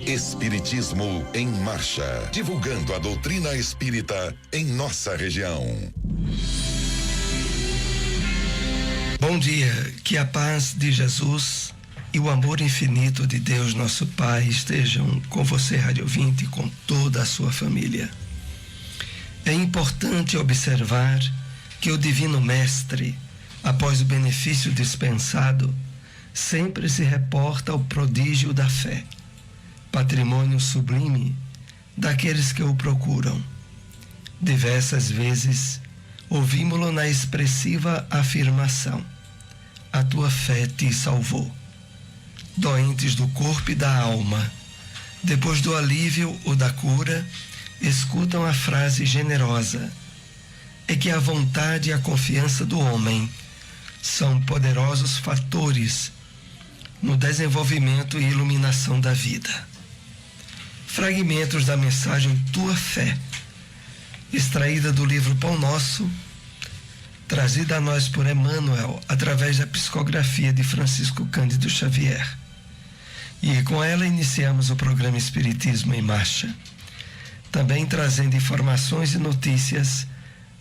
Espiritismo em Marcha, divulgando a doutrina espírita em nossa região. Bom dia, que a paz de Jesus e o amor infinito de Deus nosso Pai estejam com você, rádio ouvinte, e com toda a sua família. É importante observar que o Divino Mestre, após o benefício dispensado, sempre se reporta ao prodígio da fé, patrimônio sublime daqueles que o procuram. Diversas vezes ouvimos-lo na expressiva afirmação: a tua fé te salvou. Doentes do corpo e da alma, depois do alívio ou da cura, escutam a frase generosa: é que a vontade e a confiança do homem são poderosos fatores no desenvolvimento e iluminação da vida. Fragmentos da mensagem Tua Fé, extraída do livro Pão Nosso, trazida a nós por Emmanuel através da psicografia de Francisco Cândido Xavier. E com ela iniciamos o programa Espiritismo em Marcha, também trazendo informações e notícias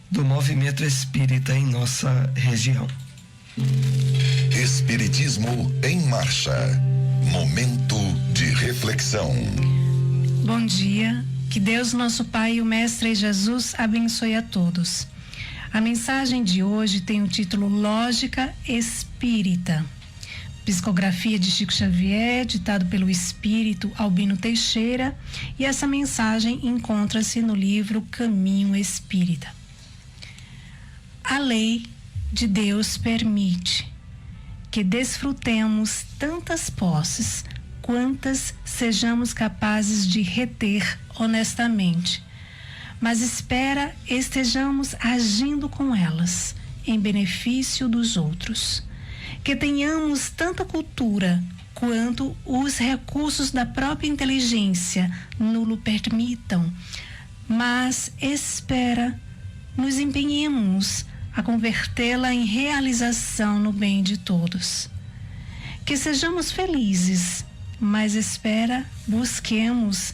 do movimento espírita em nossa região. Espiritismo em Marcha, momento de reflexão. Bom dia, que Deus nosso Pai e o Mestre Jesus abençoe a todos. A mensagem de hoje tem o título Lógica Espírita. Psicografia de Chico Xavier, ditado pelo Espírito Albino Teixeira, e essa mensagem encontra-se no livro Caminho Espírita. A lei de Deus permite que desfrutemos tantas posses quantas sejamos capazes de reter honestamente, mas espera estejamos agindo com elas em benefício dos outros. Que tenhamos tanta cultura quanto os recursos da própria inteligência nulo permitam, mas espera nos empenhemos a convertê-la em realização no bem de todos. Que sejamos felizes, mas espera busquemos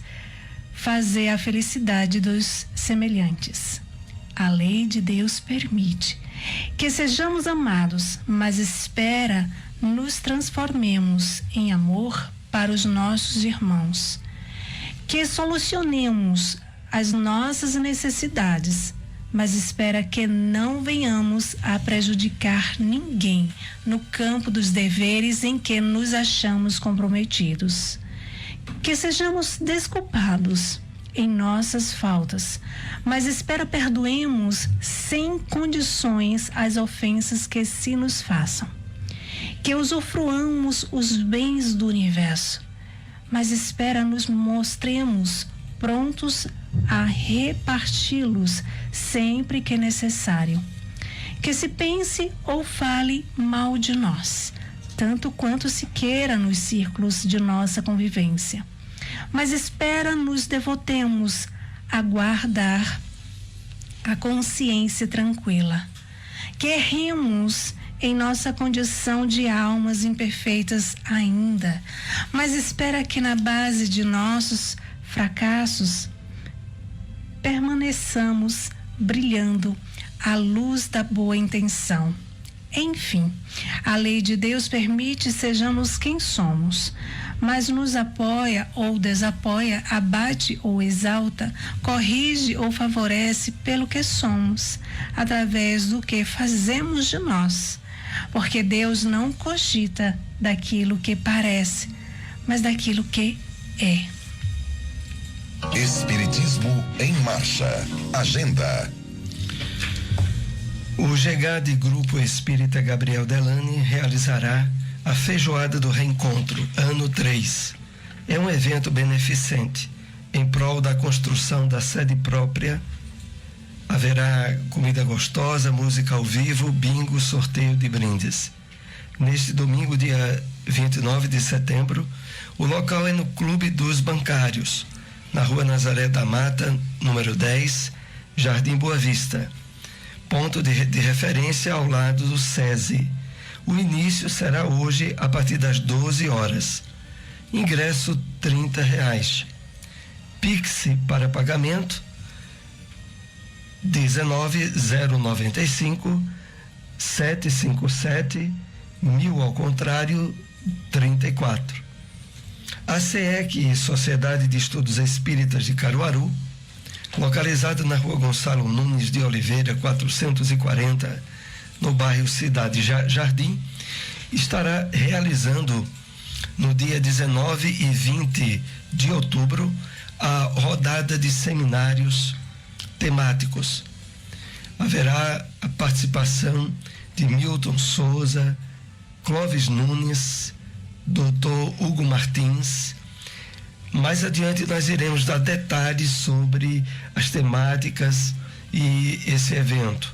fazer a felicidade dos semelhantes. A lei de Deus permite que sejamos amados, mas espera nos transformemos em amor para os nossos irmãos. Que solucionemos as nossas necessidades, mas espera que não venhamos a prejudicar ninguém no campo dos deveres em que nos achamos comprometidos. Que sejamos desculpados em nossas faltas, mas espera perdoemos sem condições as ofensas que se nos façam. Que usufruamos os bens do universo, mas espera nos mostremos prontos a reparti-los sempre que necessário. Que se pense ou fale mal de nós, tanto quanto se queira nos círculos de nossa convivência, mas espera nos devotemos a guardar a consciência tranquila. Que erremos em nossa condição de almas imperfeitas ainda, mas espera que na base de nossos fracassos permaneçamos brilhando à luz da boa intenção. Enfim, a lei de Deus permite sejamos quem somos, mas nos apoia ou desapoia, abate ou exalta, corrige ou favorece pelo que somos, através do que fazemos de nós. Porque Deus não cogita daquilo que parece, mas daquilo que é. Espiritismo em Marcha. Agenda. O GEGAD Grupo Espírita Gabriel Delane realizará a Feijoada do Reencontro, ano 3. É um evento beneficente em prol da construção da sede própria. Haverá comida gostosa, música ao vivo, bingo, sorteio de brindes. Neste domingo, dia 29 de setembro, o local é no Clube dos Bancários, na Rua Nazaré da Mata, número 10, Jardim Boa Vista. Ponto de referência ao lado do SESI. O início será hoje a partir das 12 horas. ingresso R$30. Pix para pagamento 19.095 757 1000 ao contrário 34. A SEEC, Sociedade de Estudos Espíritas de Caruaru, localizada na Rua Gonçalo Nunes de Oliveira 440, no bairro Cidade Jardim, estará realizando no dia 19 e 20 de outubro a rodada de seminários temáticos. Haverá a participação de Milton Souza, Clóvis Nunes, Dr. Hugo Martins. Mais adiante nós iremos dar detalhes sobre as temáticas e esse evento.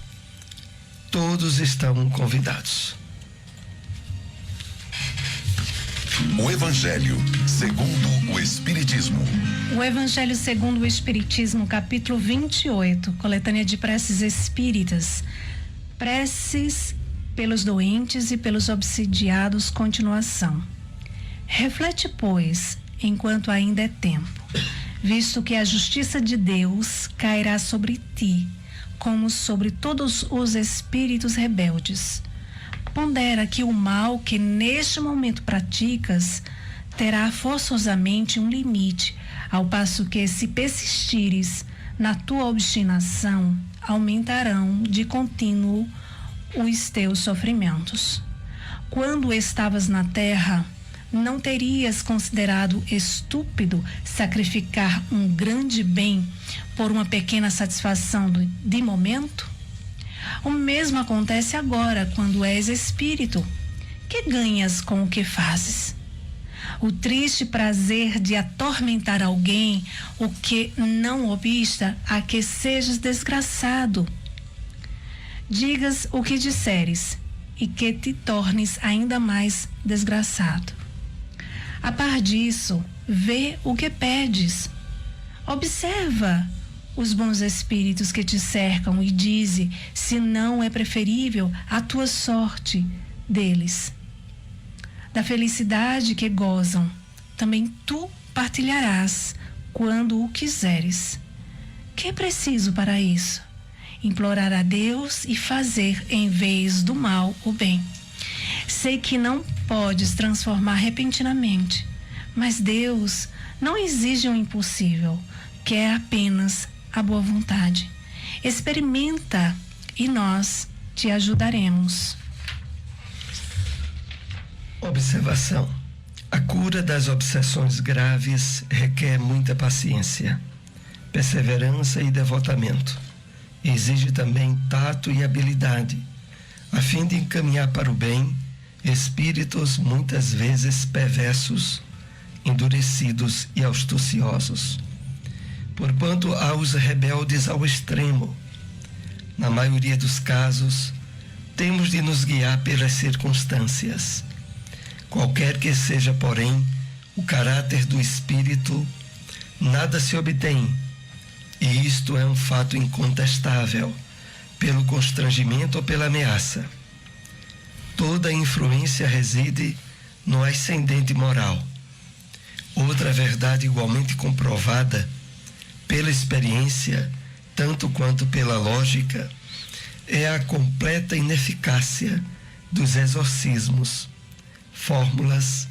Todos estão convidados. O Evangelho segundo o Espiritismo. O Evangelho segundo o Espiritismo, capítulo 28, coletânea de preces espíritas. Preces pelos doentes e pelos obsidiados, continuação. Reflete, pois, enquanto ainda é tempo, visto que a justiça de Deus cairá sobre ti, como sobre todos os espíritos rebeldes. Pondera que o mal que neste momento praticas terá forçosamente um limite, ao passo que, se persistires na tua obstinação, aumentarão de contínuo os teus sofrimentos. Quando estavas na terra, não terias considerado estúpido sacrificar um grande bem por uma pequena satisfação de momento? O mesmo acontece agora quando és espírito. Que ganhas com o que fazes? O triste prazer de atormentar alguém, o que não obsta a que sejas desgraçado. Digas o que disseres e que te tornes ainda mais desgraçado. A par disso, vê o que pedes. Observa os bons espíritos que te cercam e dize se não é preferível a tua sorte deles. Da felicidade que gozam, também tu partilharás quando o quiseres. Que é preciso para isso? Implorar a Deus e fazer em vez do mal o bem. Sei que não podes transformar repentinamente, mas Deus não exige o impossível, quer apenas a boa vontade. Experimenta e nós te ajudaremos. Observação. A cura das obsessões graves requer muita paciência, perseverança e devotamento. Exige também tato e habilidade, a fim de encaminhar para o bem espíritos muitas vezes perversos, endurecidos e astuciosos. Porquanto há os rebeldes ao extremo. Na maioria dos casos, temos de nos guiar pelas circunstâncias. Qualquer que seja, porém, o caráter do espírito, nada se obtém, e isto é um fato incontestável, pelo constrangimento ou pela ameaça. Toda a influência reside no ascendente moral. Outra verdade igualmente comprovada pela experiência, tanto quanto pela lógica, é a completa ineficácia dos exorcismos, fórmulas,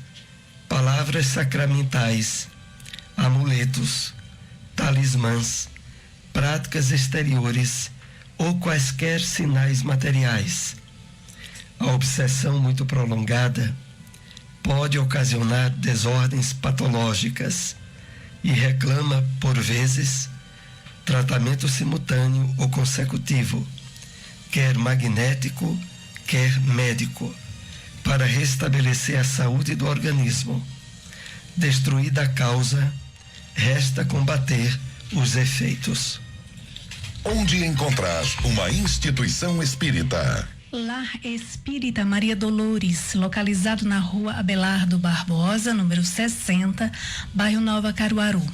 palavras sacramentais, amuletos, talismãs, práticas exteriores ou quaisquer sinais materiais. A obsessão muito prolongada pode ocasionar desordens patológicas e reclama, por vezes, tratamento simultâneo ou consecutivo, quer magnético, quer médico, para restabelecer a saúde do organismo. Destruída a causa, resta combater os efeitos. Onde encontrar uma instituição espírita? Lar Espírita Maria Dolores, localizado na Rua Abelardo Barbosa, número 60, bairro Nova Caruaru,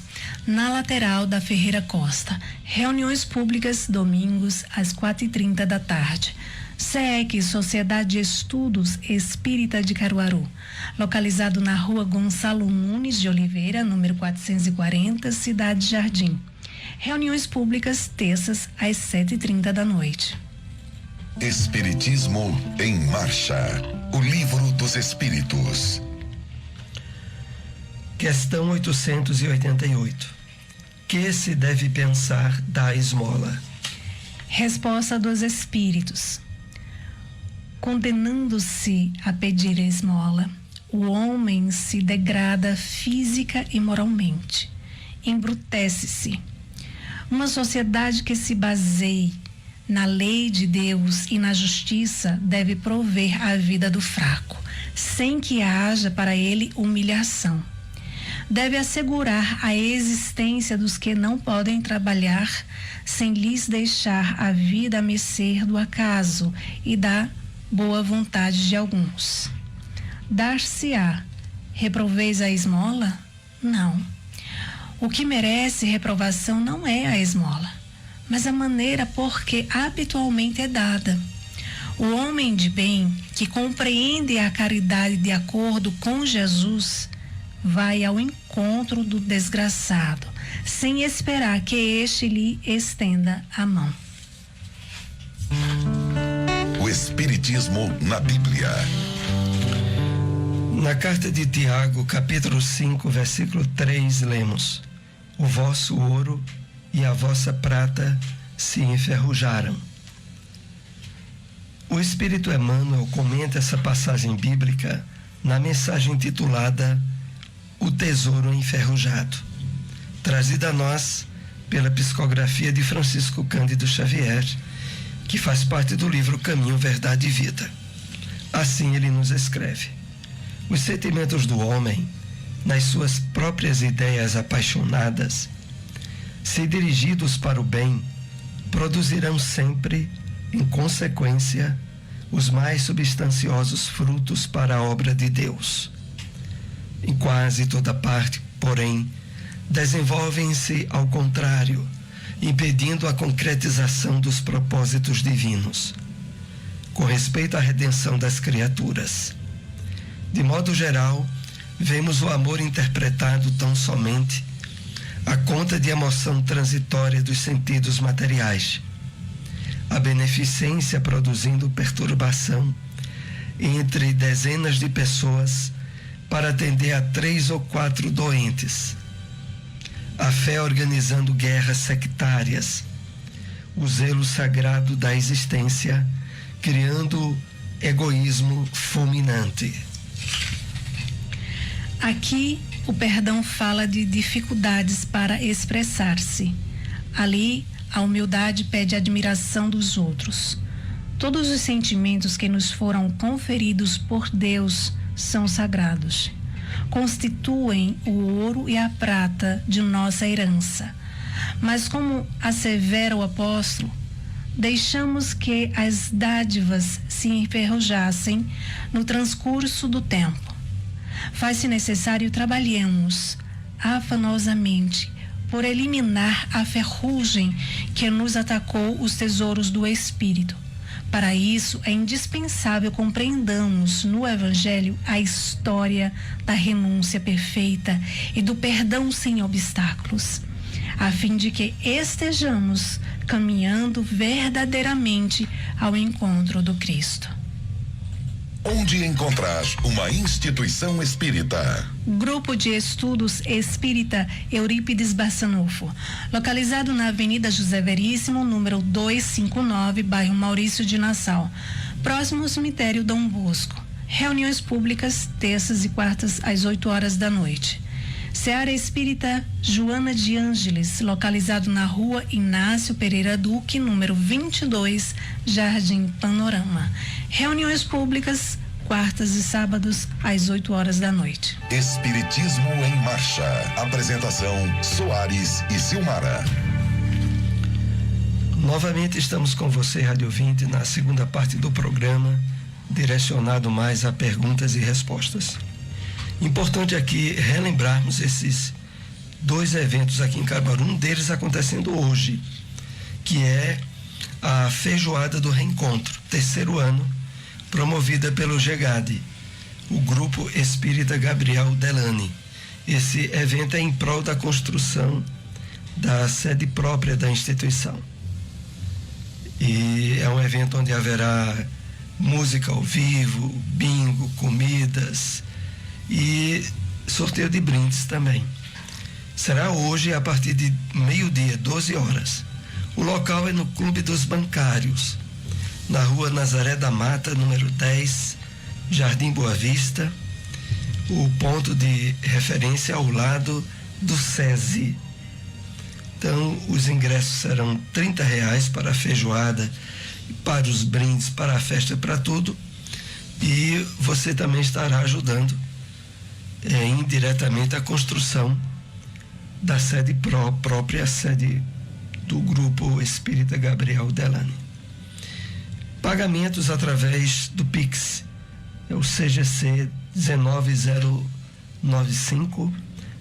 na lateral da Ferreira Costa. Reuniões públicas domingos às 4h30 da tarde. SEEC, Sociedade de Estudos Espírita de Caruaru, localizado na rua Gonçalo Nunes de Oliveira, número 440, Cidade Jardim. Reuniões públicas, terças, às 7h30 da noite. Espiritismo em Marcha. O Livro dos Espíritos. Questão 888. Que se deve pensar da esmola? Resposta dos Espíritos. Condenando-se a pedir esmola, o homem se degrada física e moralmente, embrutece-se. Uma sociedade que se baseie na lei de Deus e na justiça deve prover a vida do fraco, sem que haja para ele humilhação. Deve assegurar a existência dos que não podem trabalhar, sem lhes deixar a vida a mercê do acaso e da boa vontade de alguns. Dar-se-á, reproveis a esmola? Não. O que merece reprovação não é a esmola, mas a maneira por que habitualmente é dada. O homem de bem, que compreende a caridade de acordo com Jesus, vai ao encontro do desgraçado, sem esperar que este lhe estenda a mão. O Espiritismo na Bíblia. Na carta de Tiago, capítulo 5, versículo 3, lemos: o vosso ouro e a vossa prata se enferrujaram. O Espírito Emmanuel comenta essa passagem bíblica na mensagem intitulada O Tesouro Enferrujado, trazida a nós pela psicografia de Francisco Cândido Xavier, que faz parte do livro Caminho, Verdade e Vida. Assim ele nos escreve: os sentimentos do homem, nas suas próprias ideias apaixonadas, se dirigidos para o bem, produzirão sempre, em consequência, os mais substanciosos frutos para a obra de Deus. Em quase toda parte, porém, desenvolvem-se ao contrário, impedindo a concretização dos propósitos divinos, com respeito à redenção das criaturas. De modo geral, vemos o amor interpretado tão somente à conta de emoção transitória dos sentidos materiais, a beneficência produzindo perturbação entre dezenas de pessoas para atender a 3 ou 4 doentes, a fé organizando guerras sectárias, o zelo sagrado da existência criando egoísmo fulminante. Aqui, o perdão fala de dificuldades para expressar-se. Ali, a humildade pede admiração dos outros. Todos os sentimentos que nos foram conferidos por Deus são sagrados. Constituem o ouro e a prata de nossa herança. Mas, como assevera o apóstolo, deixamos que as dádivas se enferrujassem no transcurso do tempo. Faz-se necessário trabalhemos afanosamente por eliminar a ferrugem que nos atacou os tesouros do Espírito. Para isso, é indispensável compreendamos no Evangelho a história da renúncia perfeita e do perdão sem obstáculos, a fim de que estejamos caminhando verdadeiramente ao encontro do Cristo. Onde encontrar uma instituição espírita? Grupo de Estudos Espírita Eurípides Barçanufo, localizado na Avenida José Veríssimo, número 259, bairro Maurício de Nassau, próximo ao cemitério Dom Bosco. Reuniões públicas, terças e quartas, às 8 horas da noite. Seara Espírita Joana de Ângeles, localizado na rua Inácio Pereira Duque, número 22, Jardim Panorama. Reuniões públicas, quartas e sábados, às 8 horas da noite. Espiritismo em Marcha. Apresentação: Soares e Silmara. Novamente estamos com você, Rádio Ouvinte, na segunda parte do programa, direcionado mais a perguntas e respostas. Importante aqui relembrarmos esses 2 eventos aqui em Caruaru, um deles acontecendo hoje, que é a Feijoada do Reencontro, 3º ano, promovida pelo GEGAD, o Grupo Espírita Gabriel Delany. Esse evento é em prol da construção da sede própria da instituição. E é um evento onde haverá música ao vivo, bingo, comidas e sorteio de brindes também. Será hoje a partir de meio-dia, 12 horas. O local é no Clube dos Bancários, na Rua Nazaré da Mata, número 10, Jardim Boa Vista. O ponto de referência ao lado do SESI. Então, os ingressos serão R$30 para a feijoada, para os brindes, para a festa, para tudo. E você também estará ajudando indiretamente a construção da sede própria, a sede do Grupo Espírita Gabriel Delany. Pagamentos através do Pix, é o CGC 19095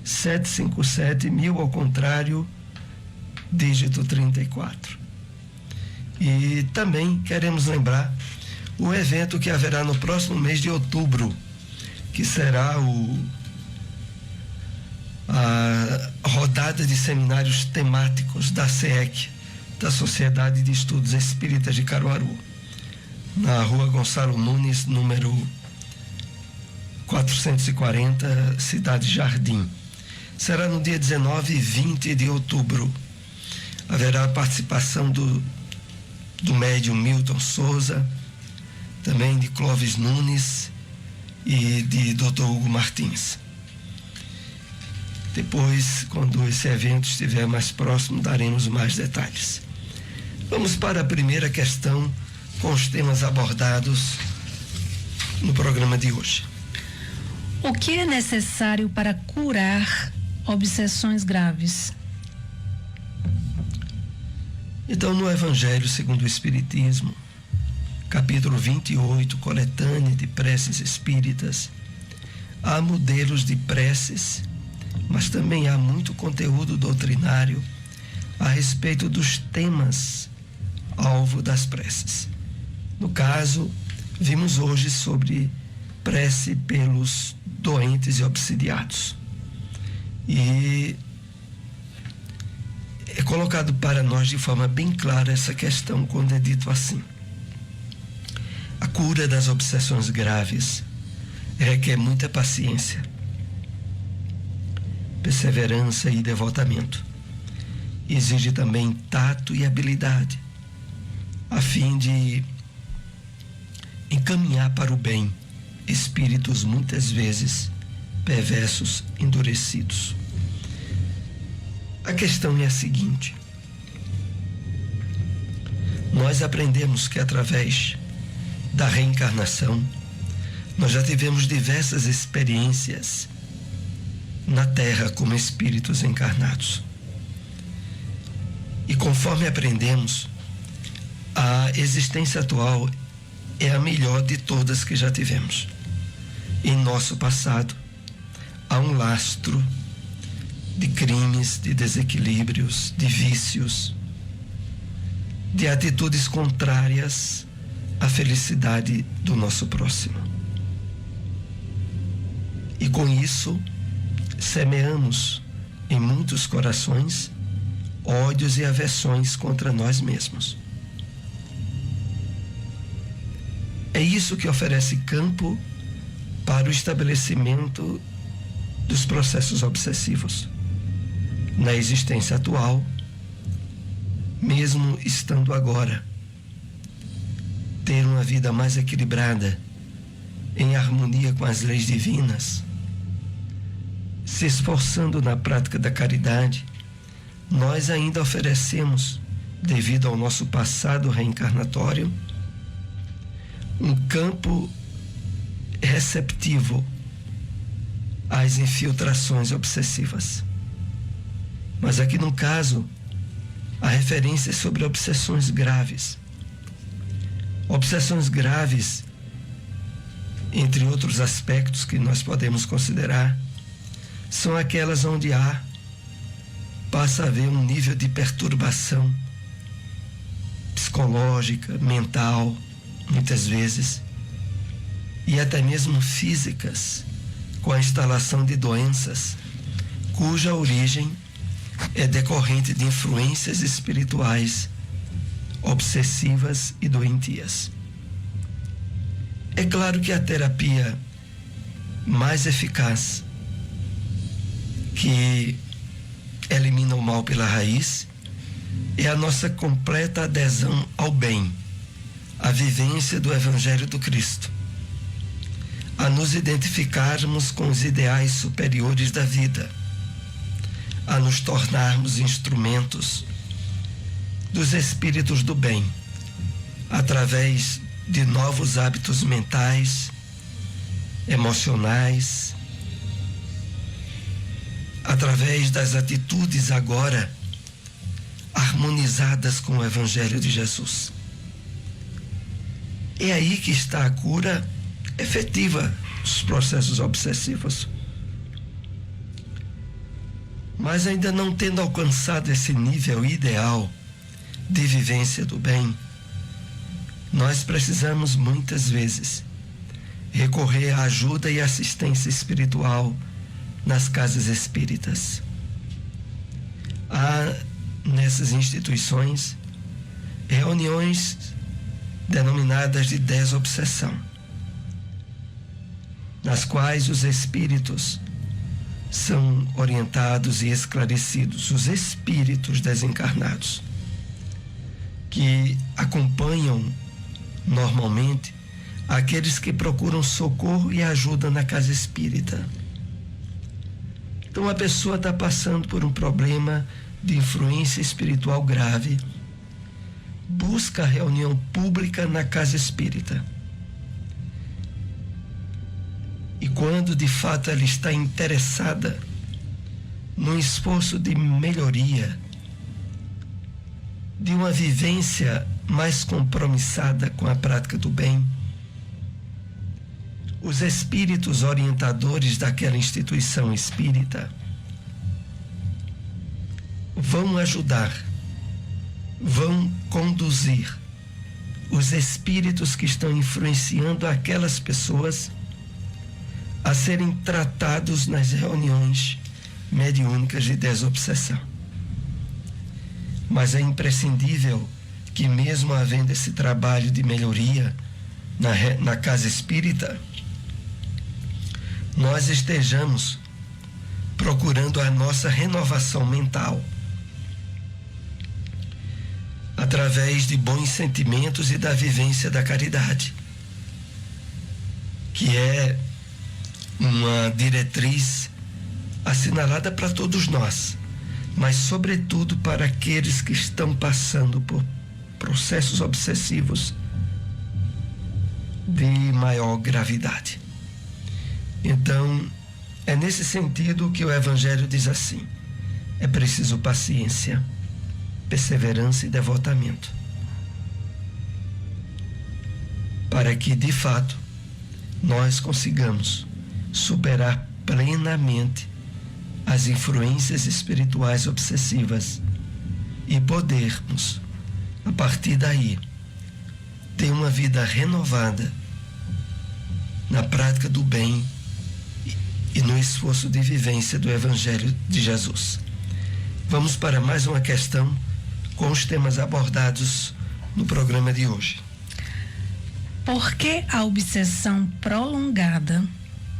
757 1000 ao contrário, dígito 34. E também queremos lembrar o evento que haverá no próximo mês de outubro, que será a rodada de seminários temáticos da SEEC, da Sociedade de Estudos Espíritas de Caruaru, na Rua Gonçalo Nunes, número 440, Cidade Jardim. Será no dia 19 e 20 de outubro. Haverá a participação do médium Milton Souza, também de Clóvis Nunes e de Dr. Hugo Martins. Depois, quando esse evento estiver mais próximo, daremos mais detalhes. Vamos para a primeira questão com os temas abordados no programa de hoje. O que é necessário para curar obsessões graves? Então, no Evangelho segundo o Espiritismo, capítulo 28, coletânea de preces espíritas, há modelos de preces, mas também há muito conteúdo doutrinário a respeito dos temas alvo das preces. No caso, vimos hoje sobre prece pelos doentes e obsidiados. E é colocado para nós de forma bem clara essa questão quando é dito assim: a cura das obsessões graves requer muita paciência, perseverança e devotamento. Exige também tato e habilidade, a fim de encaminhar para o bem espíritos muitas vezes perversos, endurecidos. A questão é a seguinte: nós aprendemos que através da reencarnação nós já tivemos diversas experiências na Terra como espíritos encarnados. E conforme aprendemos, a existência atual é a melhor de todas que já tivemos. Em nosso passado, há um lastro de crimes, de desequilíbrios, de vícios, de atitudes contrárias à felicidade do nosso próximo. E com isso, semeamos em muitos corações ódios e aversões contra nós mesmos. É isso que oferece campo para o estabelecimento dos processos obsessivos na existência atual, mesmo estando agora, ter uma vida mais equilibrada, em harmonia com as leis divinas, se esforçando na prática da caridade, nós ainda oferecemos, devido ao nosso passado reencarnatório, um campo receptivo às infiltrações obsessivas. Mas aqui no caso, a referência é sobre obsessões graves. Obsessões graves, entre outros aspectos que nós podemos considerar, são aquelas onde passa a haver um nível de perturbação psicológica, mental, muitas vezes, e até mesmo físicas, com a instalação de doenças cuja origem é decorrente de influências espirituais obsessivas e doentias. É claro que a terapia mais eficaz, que elimina o mal pela raiz, é a nossa completa adesão ao bem, a vivência do Evangelho do Cristo, a nos identificarmos com os ideais superiores da vida, a nos tornarmos instrumentos dos espíritos do bem, através de novos hábitos mentais, emocionais, através das atitudes agora harmonizadas com o Evangelho de Jesus. É aí que está a cura efetiva dos processos obsessivos. Mas ainda não tendo alcançado esse nível ideal de vivência do bem, nós precisamos muitas vezes recorrer à ajuda e assistência espiritual nas casas espíritas. Há nessas instituições reuniões denominadas de desobsessão, nas quais os espíritos são orientados e esclarecidos, os espíritos desencarnados, que acompanham normalmente aqueles que procuram socorro e ajuda na casa espírita. Então a pessoa está passando por um problema de influência espiritual grave, busca a reunião pública na casa espírita. E quando de fato ela está interessada num esforço de melhoria, de uma vivência mais compromissada com a prática do bem, os espíritos orientadores daquela instituição espírita vão ajudar, vão conduzir os espíritos que estão influenciando aquelas pessoas a serem tratados nas reuniões mediúnicas de desobsessão. Mas é imprescindível que, mesmo havendo esse trabalho de melhoria na casa espírita, nós estejamos procurando a nossa renovação mental através de bons sentimentos e da vivência da caridade, que é uma diretriz assinalada para todos nós, mas sobretudo para aqueles que estão passando por processos obsessivos de maior gravidade. Então, é nesse sentido que o Evangelho diz assim: é preciso paciência, perseverança e devotamento, para que, de fato, nós consigamos superar plenamente as influências espirituais obsessivas e podermos, a partir daí, ter uma vida renovada na prática do bem e no esforço de vivência do Evangelho de Jesus. Vamos para mais uma questão com os temas abordados no programa de hoje. Por que a obsessão prolongada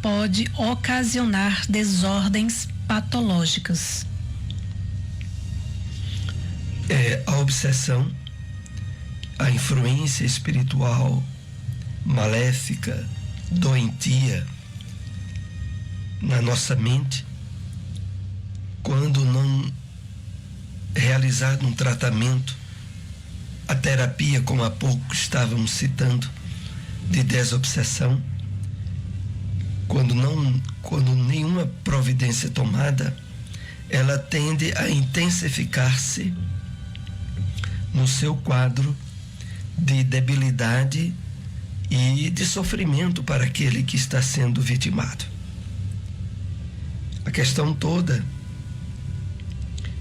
pode ocasionar desordens patológicas? A obsessão, a influência espiritual maléfica, doentia na nossa mente, quando não realizado um tratamento, a terapia, como há pouco estávamos citando, de desobsessão, quando nenhuma providência tomada, ela tende a intensificar-se no seu quadro de debilidade e de sofrimento para aquele que está sendo vitimado. A questão toda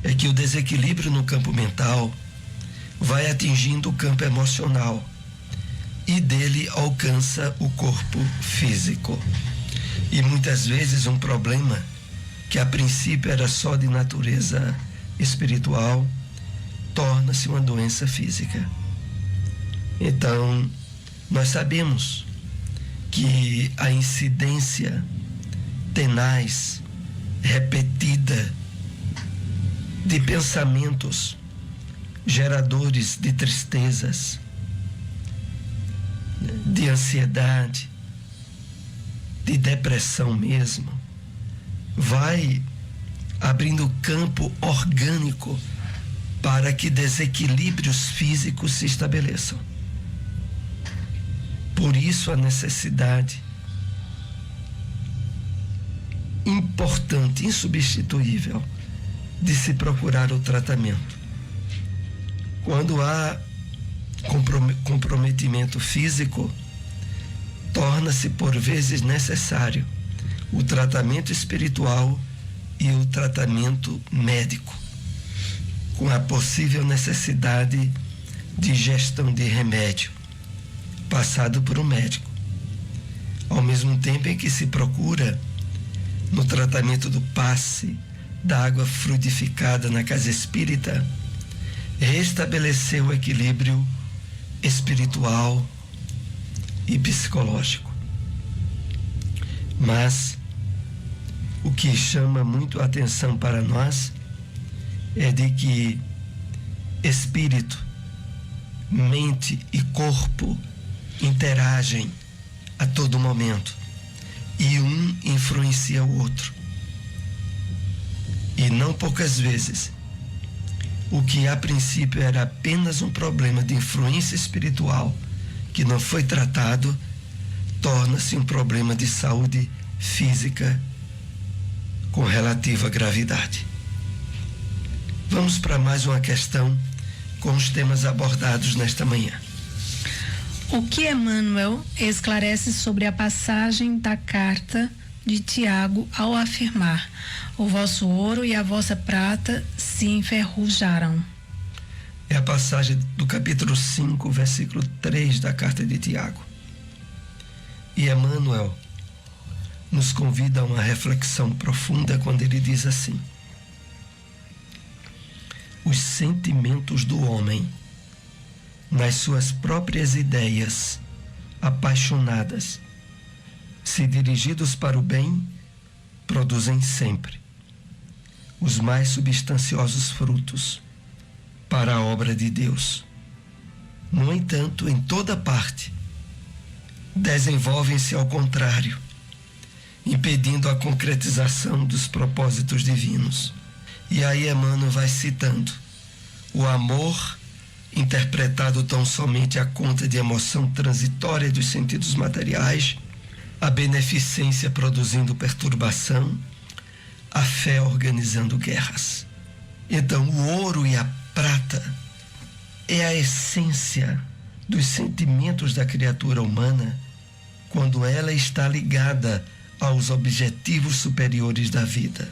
é que o desequilíbrio no campo mental, vai atingindo o campo emocional e dele alcança o corpo físico. E muitas vezes um problema que a princípio era só de natureza espiritual torna-se uma doença física. Então, nós sabemos que a incidência tenaz, repetida, de pensamentos geradores de tristezas, de ansiedade, de depressão mesmo, vai abrindo campo orgânico para que desequilíbrios físicos se estabeleçam. Por isso a necessidade importante, insubstituível, de se procurar o tratamento. Quando há comprometimento físico, torna-se por vezes necessário o tratamento espiritual e o tratamento médico, com a possível necessidade de gestão de remédio, passado por um médico. Ao mesmo tempo em que se procura, no tratamento do passe da água fluidificada na casa espírita, restabelecer o equilíbrio espiritual e psicológico. Mas o que chama muito a atenção para nós é de que espírito, mente e corpo interagem a todo momento e um influencia o outro. E não poucas vezes o que a princípio era apenas um problema de influência espiritual que não foi tratado, torna-se um problema de saúde física com relativa gravidade. Vamos para mais uma questão com os temas abordados nesta manhã. O que Emmanuel esclarece sobre a passagem da carta de Tiago ao afirmar: o vosso ouro e a vossa prata se enferrujaram? É a passagem do capítulo 5, versículo 3 da carta de Tiago. E Emmanuel nos convida a uma reflexão profunda quando ele diz assim: os sentimentos do homem, nas suas próprias ideias apaixonadas, se dirigidos para o bem, produzem sempre os mais substanciosos frutos para a obra de Deus. No entanto, em toda parte, desenvolvem-se ao contrário, impedindo a concretização dos propósitos divinos. E aí Emmanuel vai citando: o amor, interpretado tão somente à conta de emoção transitória dos sentidos materiais, a beneficência produzindo perturbação, a fé organizando guerras. Então, o ouro e a prata é a essência dos sentimentos da criatura humana quando ela está ligada aos objetivos superiores da vida,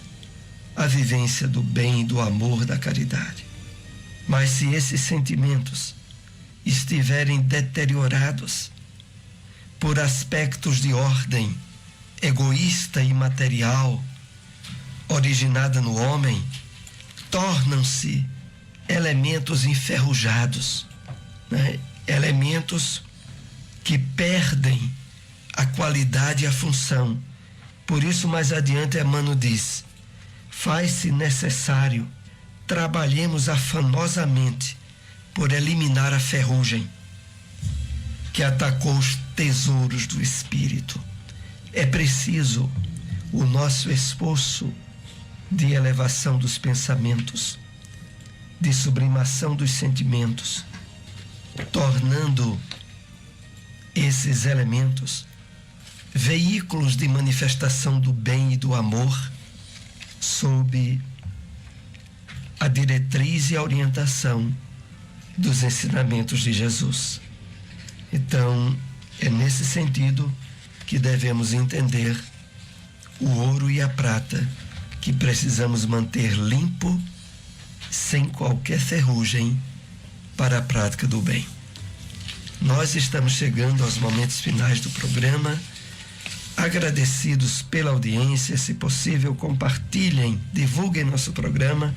a vivência do bem, do amor, da caridade. Mas se esses sentimentos estiverem deteriorados por aspectos de ordem egoísta e material, originada no homem, tornam-se elementos enferrujados, né? Elementos que perdem a qualidade e a função. Por isso, mais adiante, Emmanuel diz: faz-se necessário trabalhemos afanosamente por eliminar a ferrugem que atacou os tesouros do espírito. É preciso o nosso esforço de elevação dos pensamentos, de sublimação dos sentimentos, tornando esses elementos veículos de manifestação do bem e do amor sob a diretriz e a orientação dos ensinamentos de Jesus. Então, é nesse sentido que devemos entender o ouro e a prata, que precisamos manter limpo, sem qualquer ferrugem, para a prática do bem. Nós estamos chegando aos momentos finais do programa. Agradecidos pela audiência, se possível, compartilhem, divulguem nosso programa.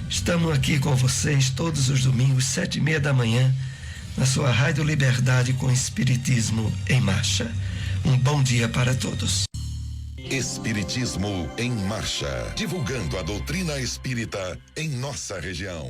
Estamos aqui com vocês todos os domingos, 7h30 da manhã, na sua Rádio Liberdade com Espiritismo em Marcha. Um bom dia para todos. Espiritismo em Marcha, divulgando a doutrina espírita em nossa região.